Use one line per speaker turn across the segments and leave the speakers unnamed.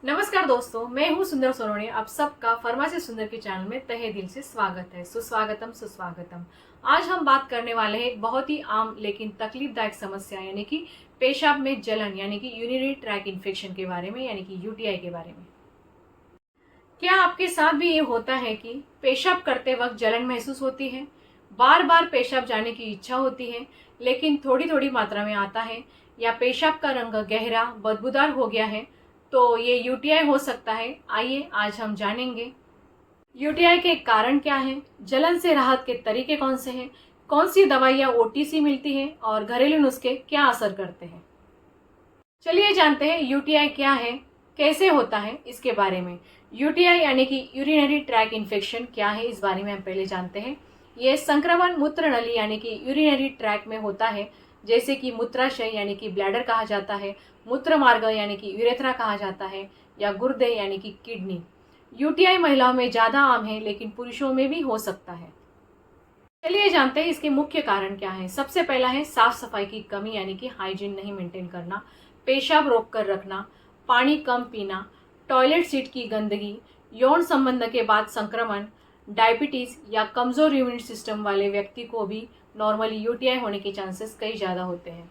नमस्कार दोस्तों, मैं हूं सुंदर सोनोने। आप सबका फार्मेसी सुंदर के चैनल में तहे दिल से स्वागत है। सुस्वागतम सुस्वागतम। आज हम बात करने वाले हैं एक बहुत ही आम लेकिन तकलीफदायक समस्या यानी कि पेशाब में जलन यानी कि यूरिनरी ट्रैक इन्फेक्शन के बारे में यानी कि यूटीआई के बारे में। क्या आपके साथ भी ये होता है कि पेशाब करते वक्त जलन महसूस होती है, बार बार पेशाब जाने की इच्छा होती है लेकिन थोड़ी थोड़ी मात्रा में आता है, या पेशाब का रंग गहरा बदबूदार हो गया है, तो ये यूटीआई हो सकता है। आइए आज हम जानेंगे यूटीआई के कारण क्या है, जलन से राहत के तरीके कौन से हैं, कौन सी दवाइयाँ ओटीसी मिलती हैं और घरेलू नुस्खे क्या असर करते हैं। चलिए जानते हैं यूटीआई क्या है, कैसे होता है इसके बारे में। यूटीआई यानी कि यूरिनरी ट्रैक इन्फेक्शन क्या है, इस बारे में हम पहले जानते हैं। यह संक्रमण मूत्र नली यानी कि यूरिनरी ट्रैक में होता है, जैसे कि मूत्राशय यानी कि ब्लैडर कहा जाता है, मूत्र मार्ग यानी कि यूरेथ्रा कहा जाता है, या गुर्दे यानी कि किडनी। यूटीआई महिलाओं में ज़्यादा आम है लेकिन पुरुषों में भी हो सकता है। चलिए जानते हैं इसके मुख्य कारण क्या है। सबसे पहला है साफ सफाई की कमी यानी कि हाइजीन नहीं मेंटेन करना, पेशाब रोक कर रखना, पानी कम पीना, टॉयलेट सीट की गंदगी, यौन संबंध के बाद संक्रमण, डायबिटीज या कमजोर इम्यून सिस्टम वाले व्यक्ति को भी नॉर्मली यूटीआई होने के चांसेस कई ज़्यादा होते हैं।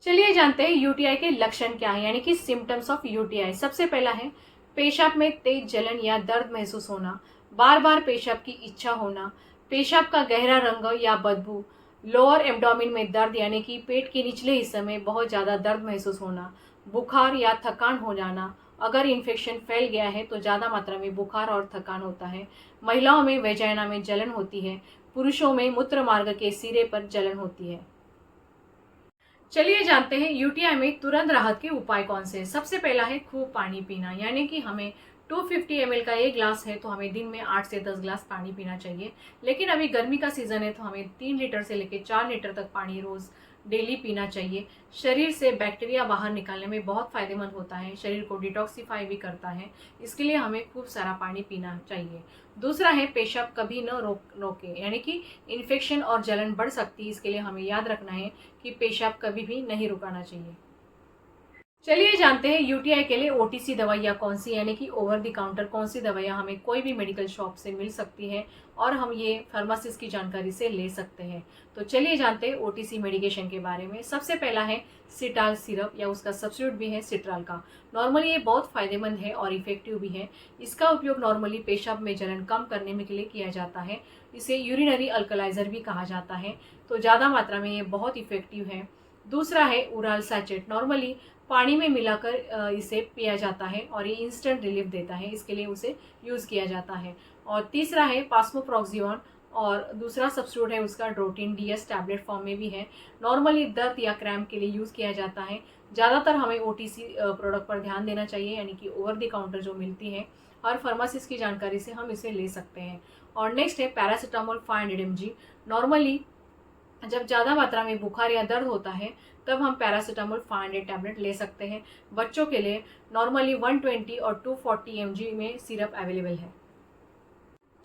चलिए जानते हैं यूटीआई के लक्षण क्या है यानी कि सिम्टम्स ऑफ यूटीआई। सबसे पहला है पेशाब में तेज जलन या दर्द महसूस होना, बार बार पेशाब की इच्छा होना, पेशाब का गहरा रंग या बदबू, लोअर एब्डोमेन में दर्द यानी कि पेट के निचले हिस्से में बहुत ज़्यादा दर्द महसूस होना, बुखार या थकान हो जाना। अगर इन्फेक्शन फैल गया है तो ज़्यादा मात्रा में बुखार और थकान होता है। महिलाओं में वेजाइना में जलन होती है, पुरुषों में मूत्र मार्ग के सिरे पर जलन होती है। चलिए जानते हैं यूटीआई में तुरंत राहत के उपाय कौन से हैं। सबसे पहला है खूब पानी पीना, यानी कि हमें 250 ml का एक ग्लास है तो हमें दिन में 8 से 10 ग्लास पानी पीना चाहिए। लेकिन अभी गर्मी का सीजन है तो हमें 3 लीटर से लेकर 4 लीटर तक पानी रोज डेली पीना चाहिए। शरीर से बैक्टीरिया बाहर निकालने में बहुत फायदेमंद होता है, शरीर को डिटॉक्सिफाई भी करता है, इसके लिए हमें खूब सारा पानी पीना चाहिए। दूसरा है पेशाब कभी न रोके, यानी कि इन्फेक्शन और जलन बढ़ सकती है, इसके लिए हमें याद रखना है कि पेशाब कभी भी नहीं रुकाना चाहिए। चलिए जानते हैं यूटीआई के लिए ओटीसी दवाइयाँ कौन सी, यानी कि ओवर द काउंटर कौन सी दवाइयाँ हमें कोई भी मेडिकल शॉप से मिल सकती है और हम ये फार्मासिस्ट की जानकारी से ले सकते हैं। तो चलिए जानते हैं ओटीसी मेडिकेशन के बारे में। सबसे पहला है सिटाल सिरप, या उसका सब्स्टिट्यूट भी है सिट्राल का। नॉर्मली ये बहुत फायदेमंद है और इफेक्टिव भी है। इसका उपयोग नॉर्मली पेशाब में जलन कम करने में के लिए किया जाता है। इसे यूरिनरी अल्कलाइजर भी कहा जाता है, तो ज़्यादा मात्रा में ये बहुत इफेक्टिव है। दूसरा है उराल सैचेट, नॉर्मली पानी में मिलाकर इसे पिया जाता है और ये इंस्टेंट रिलीफ देता है, इसके लिए उसे यूज़ किया जाता है। और तीसरा है पास्मोप्रॉक्सियन, और दूसरा सब्स्टिट्यूट है उसका ड्रोटिन डीएस, टैबलेट फॉर्म में भी है। नॉर्मली दर्द या क्रैम्प के लिए यूज़ किया जाता है। ज़्यादातर हमें ओटीसी प्रोडक्ट पर ध्यान देना चाहिए, यानी कि ओवर द काउंटर जो मिलती है, और फार्मासिस्ट की जानकारी से हम इसे ले सकते हैं। और नेक्स्ट है पैरासीटामोल 500 mg। नॉर्मली जब ज़्यादा मात्रा में बुखार या दर्द होता है तब हम पैरासीटामोल 500 टैबलेट ले सकते हैं। बच्चों के लिए नॉर्मली 120 और 240 mg में सिरप अवेलेबल है।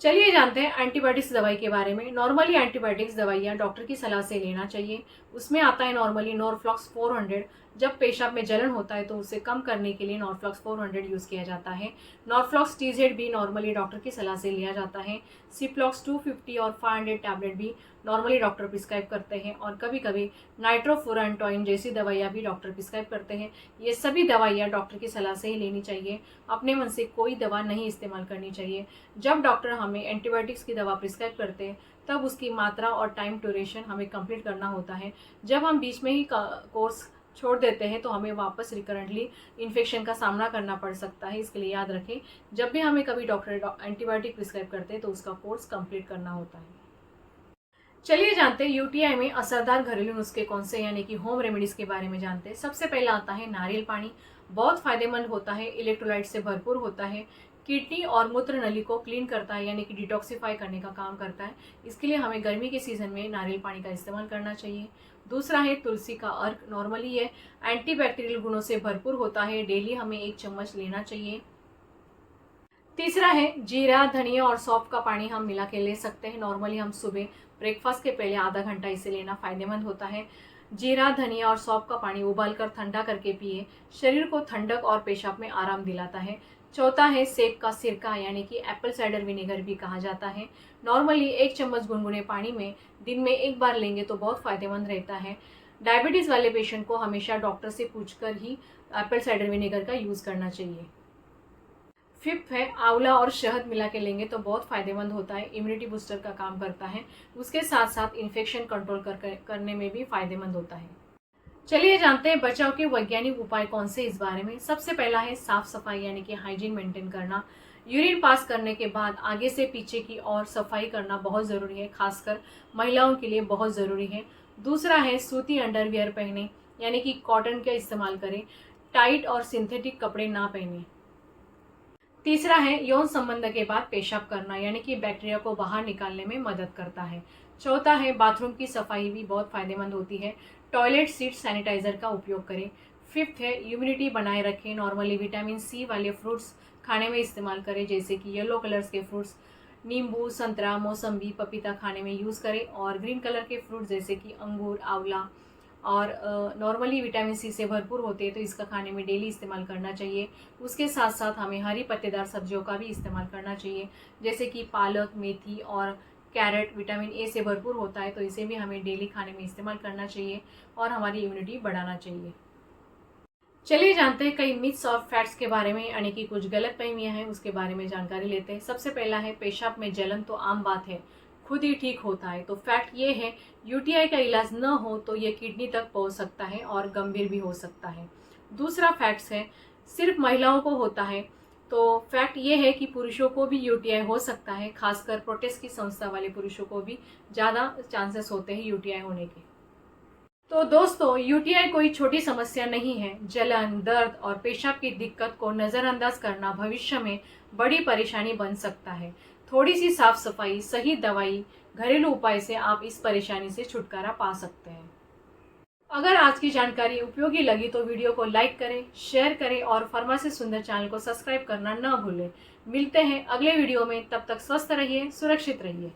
चलिए जानते हैं एंटीबायोटिक्स दवाई के बारे में। नॉर्मली एंटीबायोटिक्स दवाइयाँ डॉक्टर की सलाह से लेना चाहिए। उसमें आता है नॉर्मली नॉर्फ्लॉक्स 400। जब पेशाब में जलन होता है तो उसे कम करने के लिए नॉर्फ्लॉक्स 400 यूज़ किया जाता है। नॉर्फ्लॉक्स TZ भी नॉर्मली डॉक्टर की सलाह से लिया जाता है। सिप्लॉक्स 250 और 500 टैबलेट भी नॉर्मली डॉक्टर प्रिस्क्राइब करते हैं, और कभी कभी नाइट्रोफुरांटोइन जैसी दवाइयाँ भी डॉक्टर प्रिस्क्राइब करते हैं। ये सभी दवाइयाँ डॉक्टर की सलाह से ही लेनी चाहिए, अपने मन से कोई दवा नहीं इस्तेमाल करनी चाहिए। जब डॉक्टर हमें एंटीबायोटिक्स की दवा प्रिस्क्राइब करते हैं तब उसकी मात्रा और टाइम ड्यूरेशन हमें कंप्लीट करना होता है। जब हम बीच में ही कोर्स छोड़ देते हैं तो हमें वापस रिकरेंटली इन्फेक्शन का सामना करना पड़ सकता है, इसके लिए याद रखें जब भी हमें कभी डॉक्टर एंटीबायोटिक प्रिस्क्राइब करते हैं तो उसका कोर्स कंप्लीट करना होता है। चलिए जानते हैं यूटीआई में असरदार घरेलू नुस्खे कौन से, यानी कि होम रेमेडीज़ के बारे में जानते हैं। सबसे पहला आता है नारियल पानी। बहुत फायदेमंद होता है, इलेक्ट्रोलाइट से भरपूर होता है, किडनी और मूत्र नली को क्लीन करता है, यानी कि डिटॉक्सिफाई करने का काम करता है। इसके लिए हमें गर्मी के सीज़न में नारियल पानी का इस्तेमाल करना चाहिए। दूसरा है तुलसी का अर्क। नॉर्मली ये एंटीबैक्टीरियल गुणों से भरपूर होता है, डेली हमें 1 चम्मच लेना चाहिए। तीसरा है जीरा, धनिया और सौंफ का पानी हम मिला के ले सकते हैं। नॉर्मली हम सुबह ब्रेकफास्ट के पहले आधा घंटा इसे लेना फ़ायदेमंद होता है। जीरा, धनिया और सौंफ का पानी उबालकर ठंडा करके पिए। शरीर को ठंडक और पेशाब में आराम दिलाता है। चौथा है सेब का सिरका यानी कि एप्पल साइडर विनेगर भी कहा जाता है। नॉर्मली 1 चम्मच गुनगुने पानी में दिन में 1 बार लेंगे तो बहुत फायदेमंद रहता है। डायबिटीज़ वाले पेशेंट को हमेशा डॉक्टर से पूछकर ही एप्पल साइडर विनेगर का यूज़ करना चाहिए। फिफ्थ है आंवला और शहद मिला के लेंगे तो बहुत फायदेमंद होता है, इम्यूनिटी बूस्टर का काम करता है। उसके साथ साथ इन्फेक्शन कंट्रोल करने में भी फायदेमंद होता है। चलिए जानते हैं बचाव के वैज्ञानिक उपाय कौन से इस बारे में। सबसे पहला है साफ सफाई यानी कि हाइजीन मेंटेन करना। यूरिन पास करने के बाद आगे से पीछे की और सफाई करना बहुत ज़रूरी है, खासकर महिलाओं के लिए बहुत ज़रूरी है। दूसरा है सूती अंडरवियर पहने यानी कि कॉटन का इस्तेमाल करें, टाइट और सिंथेटिक कपड़े ना पहने। तीसरा है यौन संबंध के बाद पेशाब करना यानी कि बैक्टीरिया को बाहर निकालने में मदद करता है। चौथा है बाथरूम की सफाई भी बहुत फायदेमंद होती है, टॉयलेट सीट सैनिटाइजर का उपयोग करें। फिफ्थ है इम्यूनिटी बनाए रखें। नॉर्मली विटामिन सी वाले फ्रूट्स खाने में इस्तेमाल करें, जैसे कि येलो कलर्स के फ्रूट्स नींबू, संतरा, मौसम्बी, पपीता खाने में यूज़ करें, और ग्रीन कलर के फ्रूट जैसे कि अंगूर, आंवला और नॉर्मली विटामिन सी से भरपूर होते हैं तो इसका खाने में डेली इस्तेमाल करना चाहिए। उसके साथ साथ हमें हरी पत्तेदार सब्जियों का भी इस्तेमाल करना चाहिए, जैसे कि पालक, मेथी और कैरेट विटामिन ए से भरपूर होता है तो इसे भी हमें डेली खाने में इस्तेमाल करना चाहिए और हमारी इम्यूनिटी बढ़ाना चाहिए। चलिए जानते हैं कई मिथ्स और फैक्ट्स के बारे में, यानी कि कुछ गलत फहमियां हैं उसके बारे में जानकारी लेते हैं। सबसे पहला है पेशाब में जलन तो आम बात है, खुद ही ठीक होता है। तो फैक्ट ये है यूटीआई का इलाज न हो तो ये किडनी तक पहुंच सकता है और गंभीर भी हो सकता है। दूसरा फैक्ट्स है सिर्फ महिलाओं को होता है। तो फैक्ट ये है कि पुरुषों को भी यूटीआई हो सकता है, खासकर प्रोटेस्ट की संस्था वाले पुरुषों को भी ज़्यादा चांसेस होते हैं यूटीआई होने के। तो दोस्तों यूटीआई कोई छोटी समस्या नहीं है। जलन, दर्द और पेशाब की दिक्कत को नज़रअंदाज करना भविष्य में बड़ी परेशानी बन सकता है। थोड़ी सी साफ सफाई, सही दवाई, घरेलू उपाय से आप इस परेशानी से छुटकारा पा सकते हैं। अगर आज की जानकारी उपयोगी लगी तो वीडियो को लाइक करें, शेयर करें और फर्मा से सुंदर चैनल को सब्सक्राइब करना न भूलें। मिलते हैं अगले वीडियो में, तब तक स्वस्थ रहिए, सुरक्षित रहिए।